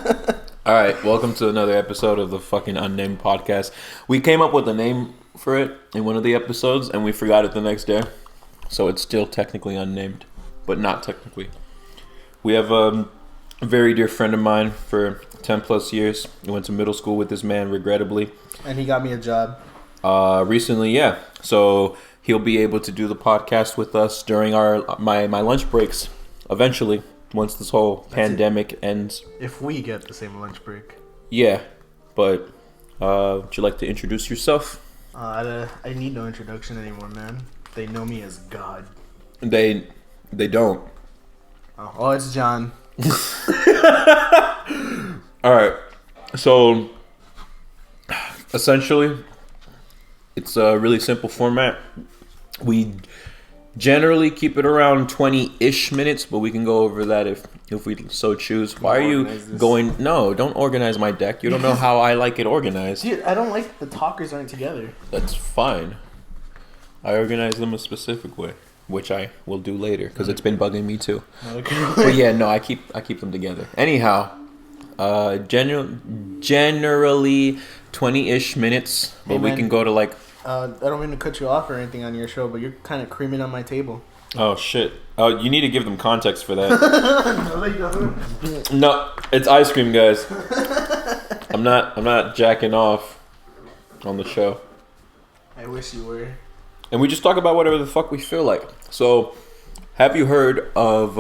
All right, welcome to another episode of the fucking unnamed podcast. We came up with a name for it in one of the episodes, and we forgot it the next day. So it's still technically unnamed, but not technically. We have a very dear friend of mine for 10 plus years. I went to middle school with this man, regrettably. And he got me a job. Recently, yeah. So he'll be able to do the podcast with us during my lunch breaks eventually. Once this whole pandemic ends. If we get the same lunch break. Yeah, but would you like to introduce yourself? I need no introduction anymore, man. They know me as God. They don't. Oh, it's John. All right, so essentially, it's a really simple format. We generally keep it around 20-ish minutes, but we can go over that if we so choose. Why are you going? No, don't organize my deck. You don't know how I like it organized. Dude, I don't like the talkers aren't together. That's fine. I organize them a specific way, which I will do later because it's been bugging me too. Okay. But yeah, no, I keep them together. Anyhow, generally 20-ish minutes, but Hey, we man. can go to like. I don't mean to cut you off or anything on your show, but you're kind of creaming on my table. Oh shit! Oh, you need to give them context for that. No, they don't. No, it's ice cream, guys. I'm not jacking off on the show. I wish you were. And we just talk about whatever the fuck we feel like. So, have you heard of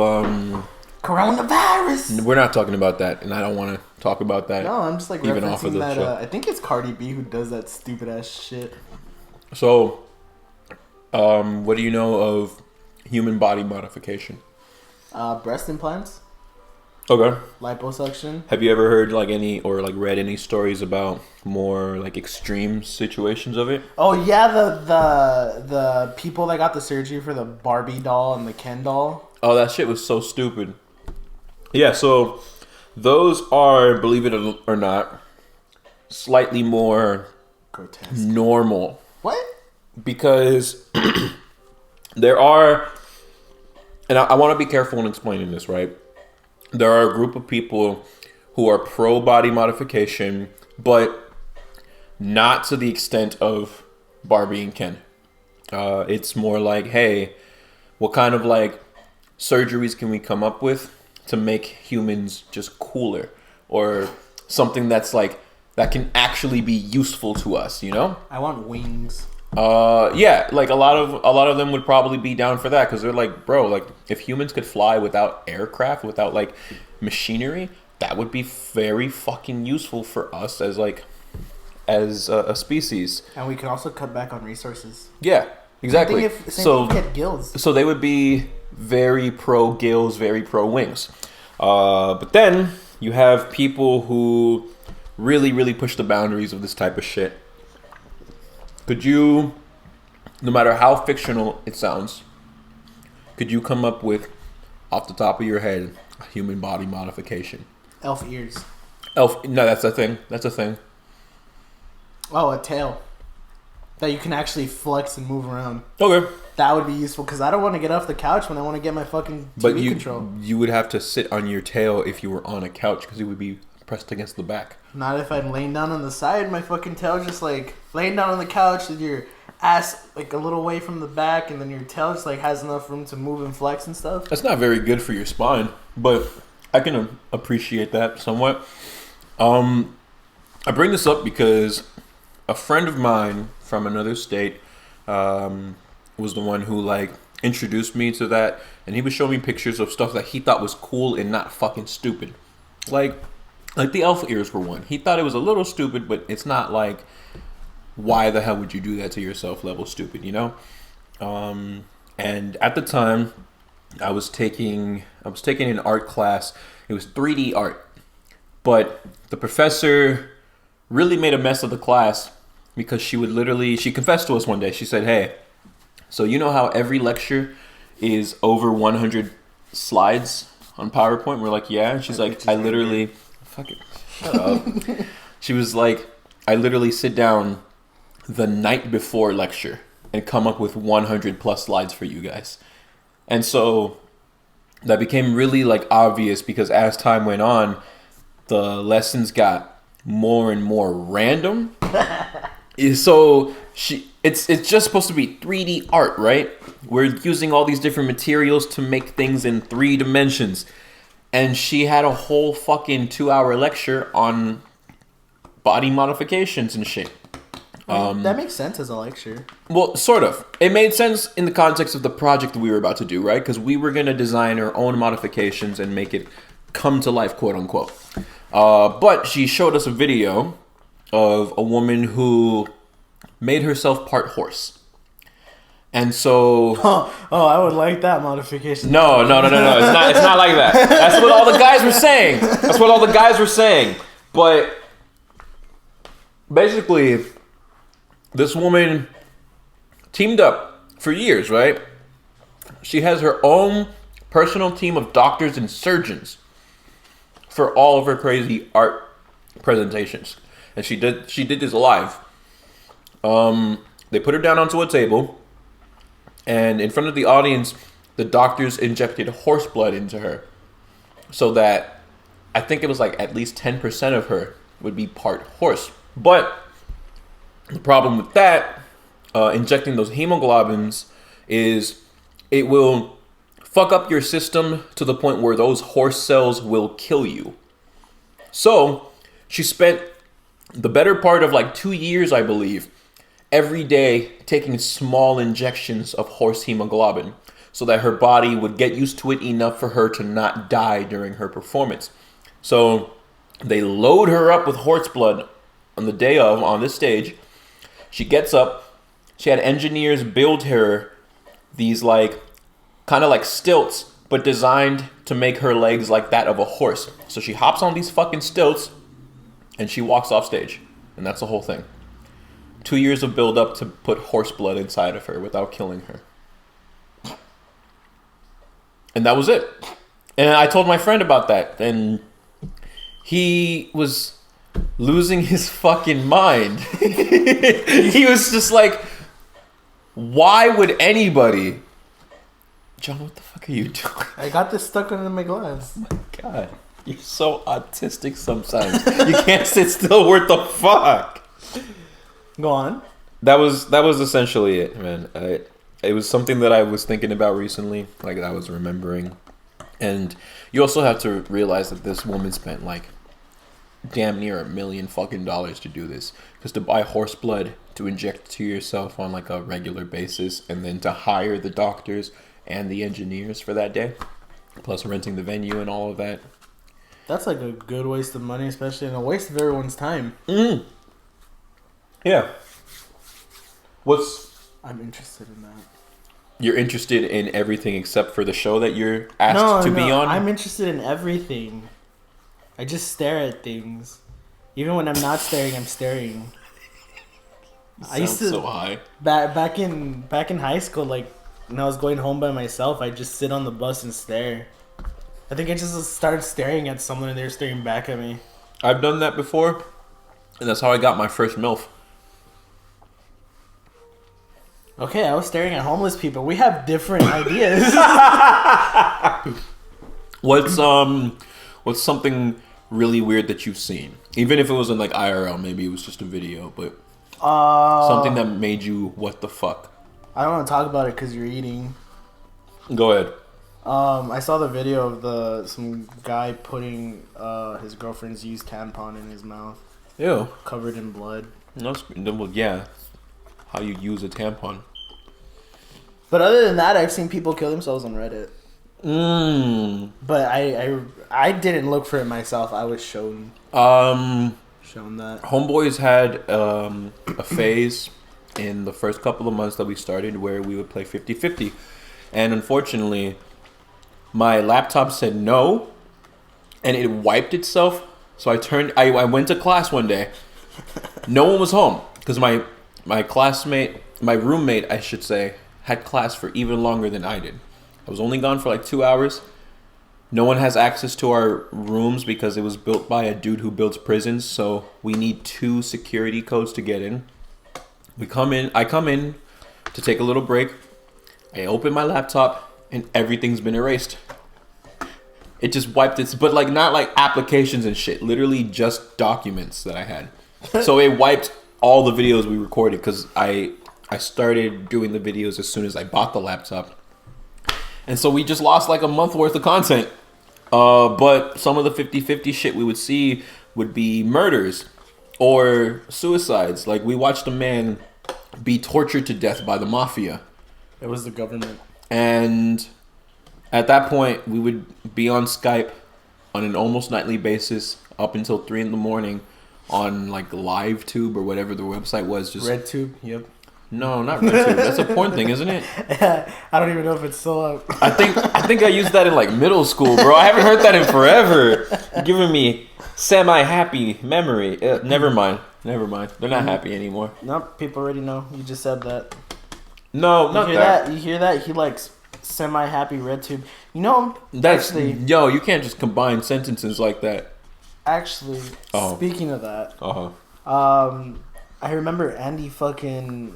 Coronavirus? We're not talking about that, and I don't want to talk about that. No, I'm just like even referencing off of the that. show. I think it's Cardi B who does that stupid ass shit. So, what do you know of human body modification? Breast implants, Okay. liposuction. Have you ever heard like any or like read any stories about more like extreme situations of it? Oh yeah, the people that got the surgery for the Barbie doll and the Ken doll. Oh, that shit was so stupid. Yeah, so those are, believe it or not, slightly more Grotesque. normal. What? Because there are, and I want to be careful in explaining this, right? There are a group of people who are pro body modification, but not to the extent of Barbie and Ken. It's more like, hey, what kind of like surgeries can we come up with to make humans just cooler, or something that's like that can actually be useful to us, you know? I want wings. Yeah, like a lot of them would probably be down for that because they're like, bro, like if humans could fly without aircraft, without like machinery, that would be very fucking useful for us as like as a species. And we can also cut back on resources. Yeah, exactly. Same thing if get gills. So they would be very pro gills, very pro wings. But then you have people who really push the boundaries of this type of shit. Could you, no matter how fictional it sounds, could you come up with, off the top of your head, a human body modification? Elf ears. No, that's a thing. That's a thing. Oh, a tail that you can actually flex and move around. Okay. That would be useful because I don't want to get off the couch when I want to get my fucking TV control. You would have to sit on your tail if you were on a couch because it would be pressed against the back. Not if I'm laying down on the side. My fucking tail just like laying down on the couch with your ass like a little away from the back, and then your tail just like has enough room to move and flex and stuff. That's not very good for your spine, but I can appreciate that somewhat. I bring this up because a friend of mine from another state was the one who like introduced me to that, and he was showing me pictures of stuff that he thought was cool and not fucking stupid. Like the elf ears were one. He thought it was a little stupid, but it's not like, why the hell would you do that to yourself level stupid, you know? And at the time, I was taking an art class. It was 3D art, but the professor really made a mess of the class because she confessed to us one day. She said, "Hey, so you know how every lecture is over 100 slides on PowerPoint?" We're like, "Yeah." And she's like, "I literally." Fucking shut up. She was like, I literally sit down the night before lecture and come up with 100 plus slides for you guys. And so that became really like obvious because as time went on, the lessons got more and more random. So it's just supposed to be 3D art, right? We're using all these different materials to make things in 3 dimensions. And she had a whole fucking 2-hour lecture on body modifications and shit. That makes sense as a lecture. Well, sort of. It made sense in the context of the project we were about to do, right? Because we were going to design our own modifications and make it come to life, quote unquote. But she showed us a video of a woman who made herself part horse. And so... Oh, I would like that modification. No. It's not like that. That's what all the guys were saying. But basically, this woman teamed up for years, right? She has her own personal team of doctors and surgeons for all of her crazy art presentations. And she did this live. They put her down onto a table, and in front of the audience, the doctors injected horse blood into her, so that I think it was like at least 10% of her would be part horse. But the problem with that, injecting those hemoglobins, is it will fuck up your system to the point where those horse cells will kill you. So she spent the better part of like 2 years, I believe, every day taking small injections of horse hemoglobin so that her body would get used to it enough for her to not die during her performance. So they load her up with horse blood on the day of, on this stage. She gets up. She had engineers build her these like kind of like stilts, but designed to make her legs like that of a horse. So she hops on these fucking stilts and she walks off stage. And that's the whole thing. 2 years of build up to put horse blood inside of her without killing her. And that was it. And I told my friend about that, and he was losing his fucking mind. He was just like, why would anybody... John, what the fuck are you doing? I got this stuck under my glass. Oh my God. You're so autistic sometimes. You can't sit still. What the fuck? Go on. That was essentially it, man. It was something that I was thinking about recently, like I was remembering. And you also have to realize that this woman spent like damn near $1 million fucking dollars to do this. Because to buy horse blood to inject to yourself on like a regular basis, and then to hire the doctors and the engineers for that day, plus renting the venue and all of that. That's like a good waste of money, especially, and a waste of everyone's time. Yeah. I'm interested in that. You're interested in everything except for the show that you're asked to be on? I'm interested in everything. I just stare at things. Even when I'm not staring, I'm staring. I used to so high. Back in high school, like when I was going home by myself, I'd just sit on the bus and stare. I think I just started staring at someone and they were staring back at me. I've done that before, and that's how I got my first MILF. Okay, I was staring at homeless people. We have different ideas. What's something really weird that you've seen? Even if it wasn't like IRL, maybe it was just a video, but something that made you what the fuck? I don't want to talk about it because you're eating. Go ahead. I saw the video of some guy putting his girlfriend's used tampon in his mouth. Ew. Covered in blood. Well, yeah. How you use a tampon. But other than that, I've seen people kill themselves on Reddit. But I didn't look for it myself. I was shown that. Homeboys had a phase in the first couple of months that we started where we would play 50-50. And unfortunately, my laptop said no, and it wiped itself. So I went to class one day. No one was home because my roommate, I should say, had class for even longer than I did. I was only gone for like 2 hours. No one has access to our rooms because it was built by a dude who builds prisons. So we need 2 security codes to get in. I come in to take a little break. I open my laptop and everything's been erased. it just wiped it. But like not like applications and shit. Literally just documents that I had. So it wiped all the videos we recorded because I started doing the videos as soon as I bought the laptop. And so we just lost like a month worth of content. But some of the 50-50 shit we would see would be murders or suicides. Like we watched a man be tortured to death by the mafia. It was the government. And at that point, we would be on Skype on an almost nightly basis up until 3 a.m. on like LiveTube or whatever the website was. Just RedTube, yep. No, not RedTube. That's a porn thing, isn't it? I don't even know if it's still up. I think I used that in like middle school, bro. I haven't heard that in forever. You're giving me semi-happy memory. Never mind. They're not happy anymore. Nope, people already know. You just said that. No, not that. You hear that? He likes semi-happy RedTube. You know, that's actually, you can't just combine sentences like that. Actually, speaking of that, I remember Andy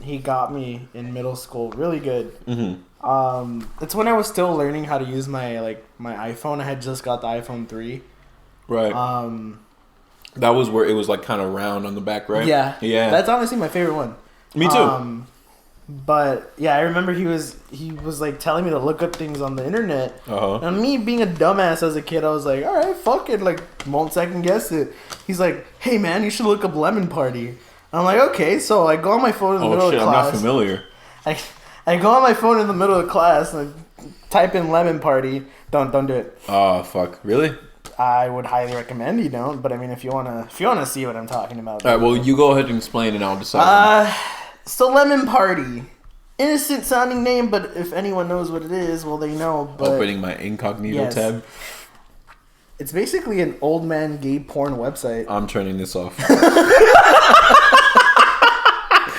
he got me in middle school really good. Mm-hmm. It's when I was still learning how to use my iPhone. I had just got the iPhone 3. Right. That was where it was like kind of round on the back, right? Yeah. That's honestly my favorite one. Me too. But yeah, I remember he was like telling me to look up things on the internet. And me being a dumbass as a kid, I was like, all right, fuck it, like won't second guess it. He's like, hey man, you should look up Lemon Party. And I'm like, okay, so I go on my phone in the middle of class. I'm not familiar. I go on my phone in the middle of class and I type in Lemon Party. Don't do it. Oh fuck, really? I would highly recommend you don't, but I mean if you wanna see what I'm talking about. All right, well you go ahead and explain and I'll decide. So Lemon Party, innocent sounding name, but if anyone knows what it is, well they know. But opening my incognito tab. It's basically an old man gay porn website. I'm turning this off.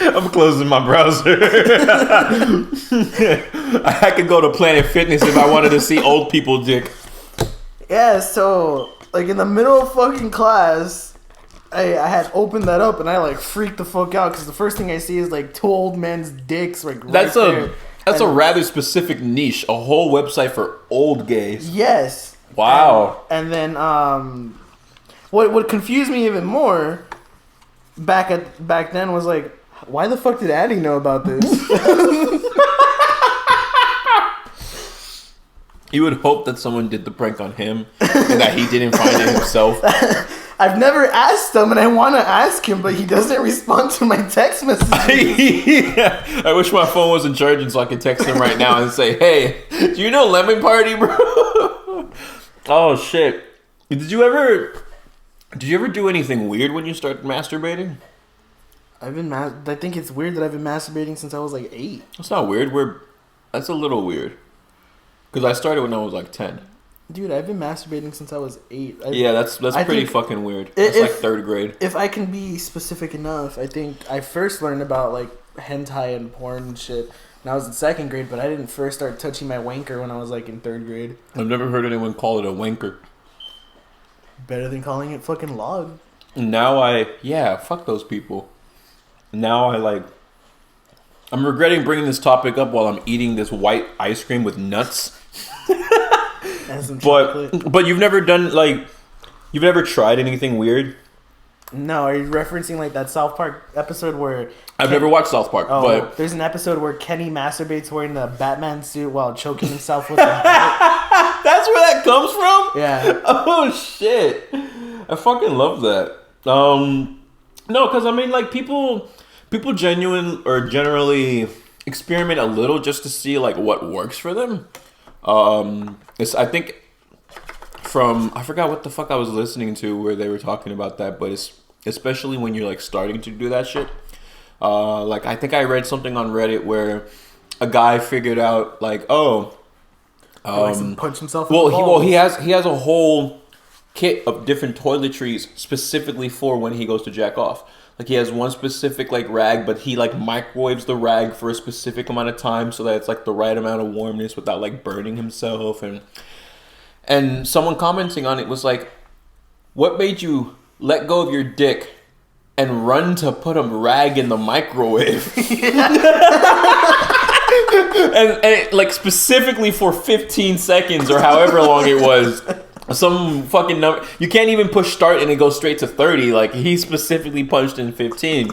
I'm closing my browser. I could go to Planet Fitness if I wanted to see old people dick. Yeah, so like in the middle of fucking class, I had opened that up and I like freaked the fuck out because the first thing I see is like 2 old men's dicks like that's a rather specific niche, a whole website for old gays. Yes. Wow. And then what confused me even more back then was like, why the fuck did Addy know about this? You would hope that someone did the prank on him and that he didn't find it himself. I've never asked him, and I want to ask him, but he doesn't respond to my text messages. I wish my phone wasn't charging so I could text him right now and say, hey, do you know Lemon Party, bro? Oh, shit. Did you ever do anything weird when you started masturbating? I think it's weird that I've been masturbating since I was like 8. That's not weird. That's a little weird. Because I started when I was like 10. Dude, I've been masturbating since I was 8. Yeah, that's pretty fucking weird. That's like 3rd grade. If I can be specific enough, I think I first learned about like hentai and porn and shit when I was in 2nd grade, but I didn't first start touching my wanker when I was like in 3rd grade. I've never heard anyone call it a wanker. Better than calling it fucking log. Now fuck those people. Now I'm regretting bringing this topic up while I'm eating this white ice cream with nuts. But you've never you've never tried anything weird? No, are you referencing like that South Park episode where I've never watched South Park, but there's an episode where Kenny masturbates wearing the Batman suit while choking himself with a hat. That's where that comes from? Yeah. Oh shit. I fucking love that. No, because I mean like people generally experiment a little just to see like what works for them. I think I forgot what the fuck I was listening to where they were talking about that, but it's especially when you're like starting to do that shit. Like I think I read something on Reddit where a guy figured out like, punch himself. He has a whole kit of different toiletries specifically for when he goes to jack off. Like he has one specific like rag, but he like microwaves the rag for a specific amount of time so that it's like the right amount of warmness without like burning himself. And someone commenting on it was like, what made you let go of your dick and run to put a rag in the microwave? and it, like specifically for 15 seconds or however long it was. some fucking number. You can't even push start and it goes straight to 30. Like, he specifically punched in 15.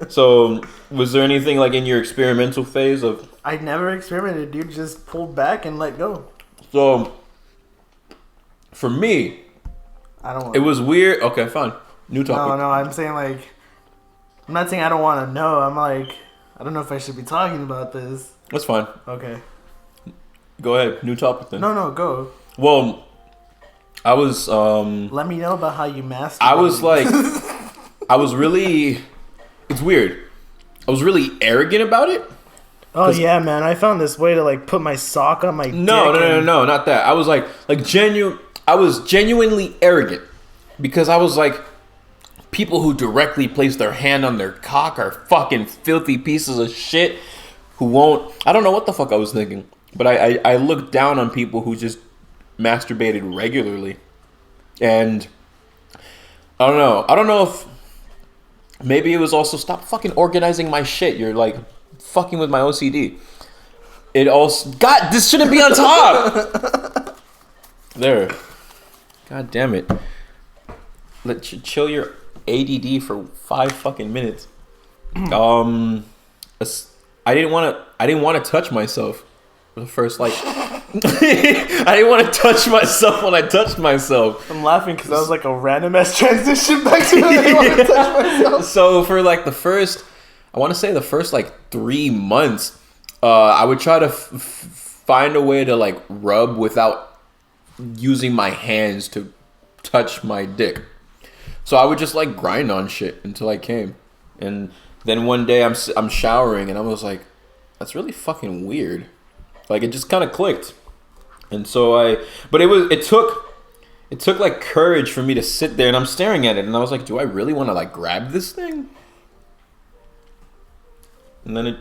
So, was there anything like in your experimental phase of? I never experimented, dude. Just pulled back and let go. So, for me, it was weird. Okay, fine. New topic. No, I'm saying like, I'm not saying I don't want to know. I'm like, I don't know if I should be talking about this. That's fine. Okay. Go ahead. New topic then. No, go. Well, I was. Let me know about how you mastered. I was like, I was really. It's weird. I was really arrogant about it. Oh yeah, man! I found this way to like put my sock on my. No, not that. I was like genuine. I was genuinely arrogant because I was like, people who directly place their hand on their cock are fucking filthy pieces of shit who won't. I don't know what the fuck I was thinking, but I looked down on people who just masturbated regularly, and I don't know. I don't know if maybe it was also stop fucking organizing my shit. You're like fucking with my OCD. It also this shouldn't be on top. There. God damn it. Let you chill your ADD for 5 fucking minutes. I didn't want to touch myself for the first like. I didn't want to touch myself when I touched myself. I'm laughing because that was like a random ass transition back to when I want to touch myself. So for like the first 3 months, I would try to find a way to like rub without using my hands to touch my dick. So I would just like grind on shit until I came. And then one day I'm showering and I was like, that's really fucking weird. Like it just kind of clicked. And so it took like courage for me to sit there and I'm staring at it and I was like, do I really want to like grab this thing? And then it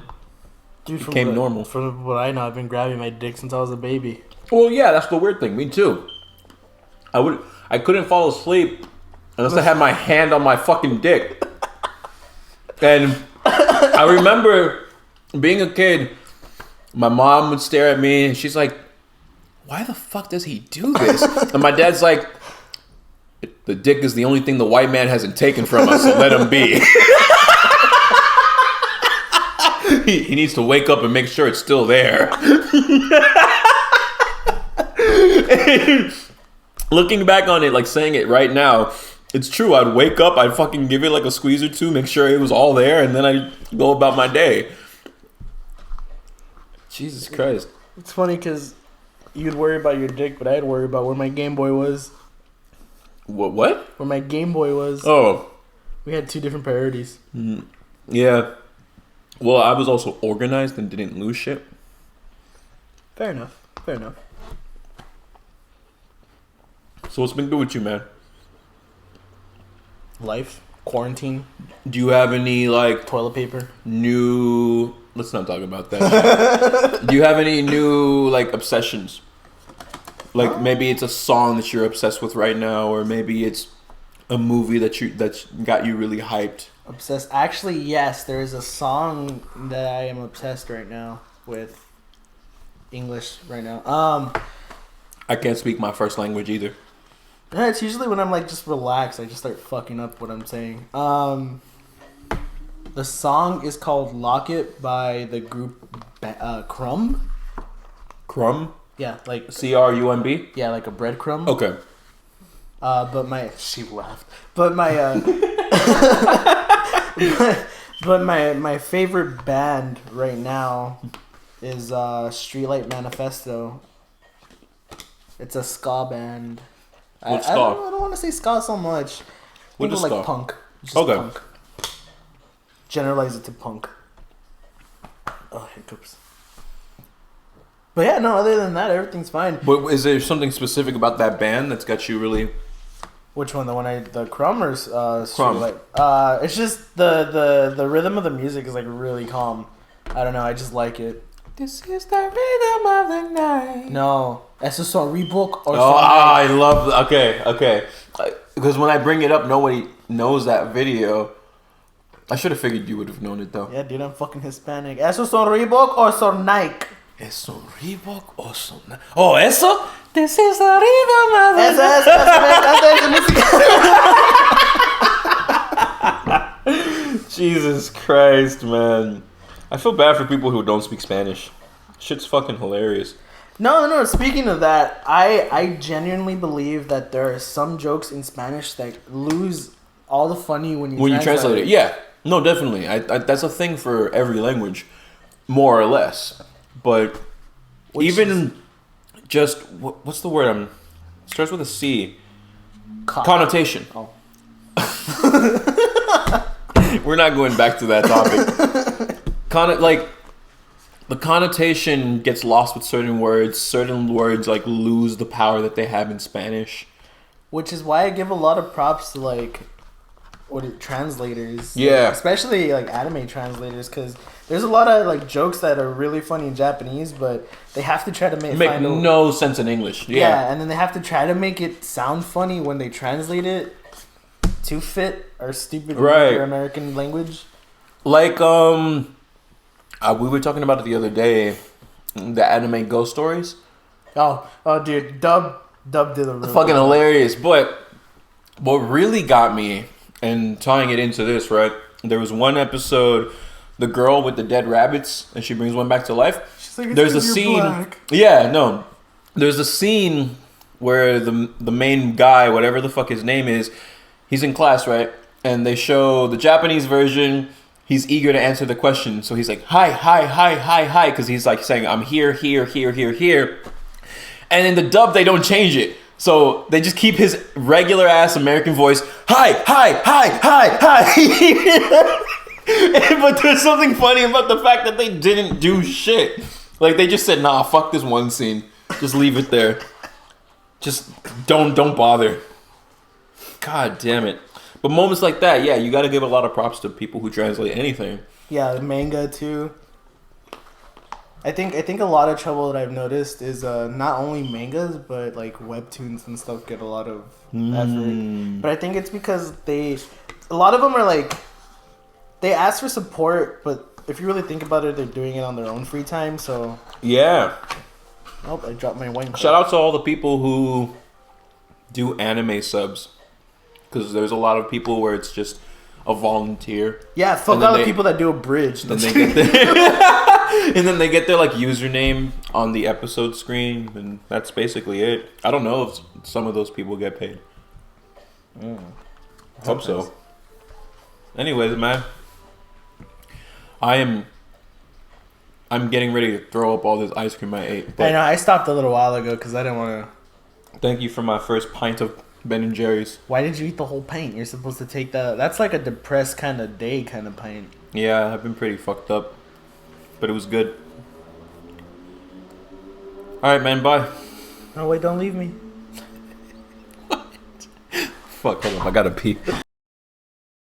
became normal. From what I know, I've been grabbing my dick since I was a baby. Well, yeah, that's the weird thing. Me too. I couldn't fall asleep unless I had my hand on my fucking dick. And I remember being a kid, my mom would stare at me and she's like, why the fuck does he do this? And my dad's like, the dick is the only thing the white man hasn't taken from us, so let him be. He needs to wake up and make sure it's still there. Looking back on it, like saying it right now, it's true. I'd wake up, I'd fucking give it like a squeeze or two, make sure it was all there, and then I'd go about my day. Jesus Christ. It's funny because you'd worry about your dick, but I'd worry about where my Game Boy was. What? Where my Game Boy was. Oh. We had 2 different priorities. Yeah. Well, I was also organized and didn't lose shit. Fair enough. So what's been good with you, man? Life. Quarantine. Do you have any, like... Toilet paper. New... Let's not talk about that. Do you have any new, like, obsessions? Like, maybe it's a song that you're obsessed with right now, or maybe it's a movie that got you really hyped. Obsessed. Actually, yes, there is a song that I am obsessed right now with. English right now. I can't speak my first language either. Yeah, it's usually when I'm like just relaxed, I just start fucking up what I'm saying. The song is called "Lock It" by the group Crumb. Crumb? Yeah, like CRUMB. Yeah, like a breadcrumb. Okay. She laughed. But my favorite band right now is Streetlight Manifesto. It's a ska band. What's ska? I don't want to say ska so much. What is like ska? Punk. Just okay. Punk. Generalize it to punk. Oh, hiccups. But yeah, no, other than that, everything's fine. But is there something specific about that band that's got you really... Which one? The Crumb or Crumb? It's just the rhythm of the music is like really calm. I don't know, I just like it. This is the rhythm of the night. No. That's a song Reebok or I love... Okay. Because when I bring it up, nobody knows that video. I should have figured you would have known it, though. Yeah, dude, I'm fucking Hispanic. ¿Eso son Reebok or son Nike? ¿Eso Reebok or son Nike? Oh, ¿eso? This is the rhythm of the... Jesus Christ, man. I feel bad for people who don't speak Spanish. Shit's fucking hilarious. No. Speaking of that, I genuinely believe that there are some jokes in Spanish that lose all the funny when you translate it. Yeah, no, definitely. I that's a thing for every language, more or less. But just what's the word? It starts with a C. Connotation. Oh. We're not going back to that topic. The connotation gets lost with certain words. Certain words like lose the power that they have in Spanish. Which is why I give a lot of props to translators. Yeah. Especially like anime translators, because there's a lot of like jokes that are really funny in Japanese, but they have to try to make no sense in English. Yeah, and then they have to try to make it sound funny when they translate it to fit our stupid American language. Like we were talking about it the other day, the anime ghost stories. Oh, dude, Dub did a really fucking hilarious. But what really got me, and tying it into this, right? There was one episode, the girl with the dead rabbits, and she brings one back to life. She's like, there's a scene. Black. Yeah, no. There's a scene where the main guy, whatever the fuck his name is, he's in class, right? And they show the Japanese version. He's eager to answer the question. So he's like, hi. Because he's like saying, I'm here. And in the dub, they don't change it. So they just keep his regular ass American voice. Hi. But there's something funny about the fact that they didn't do shit. Like they just said, nah, fuck this one scene. Just leave it there. Just don't bother. God damn it. But moments like that, yeah, you got to give a lot of props to people who translate anything. Yeah, manga too. I think a lot of trouble that I've noticed is not only mangas but like webtoons and stuff get a lot of effort. But I think it's because a lot of them are like they ask for support, but if you really think about it, they're doing it on their own free time. So yeah. Oh, I dropped my wine. Shout out to all the people who do anime subs. Because there's a lot of people where it's just a volunteer. Yeah, fuck all the people that do a bridge. Then they get and then they get their like username on the episode screen, and that's basically it. I don't know if some of those people get paid. I hope so. Anyways, man, I'm getting ready to throw up all this ice cream I ate. I know. I stopped a little while ago because I didn't want to. Thank you for my first pint of Ben and Jerry's. Why did you eat the whole pint? You're supposed to take that. That's like a depressed kind of day kind of pint. Yeah, I've been pretty fucked up. But it was good. Alright, man, bye. No, wait, don't leave me. Fuck, hold on, I gotta pee.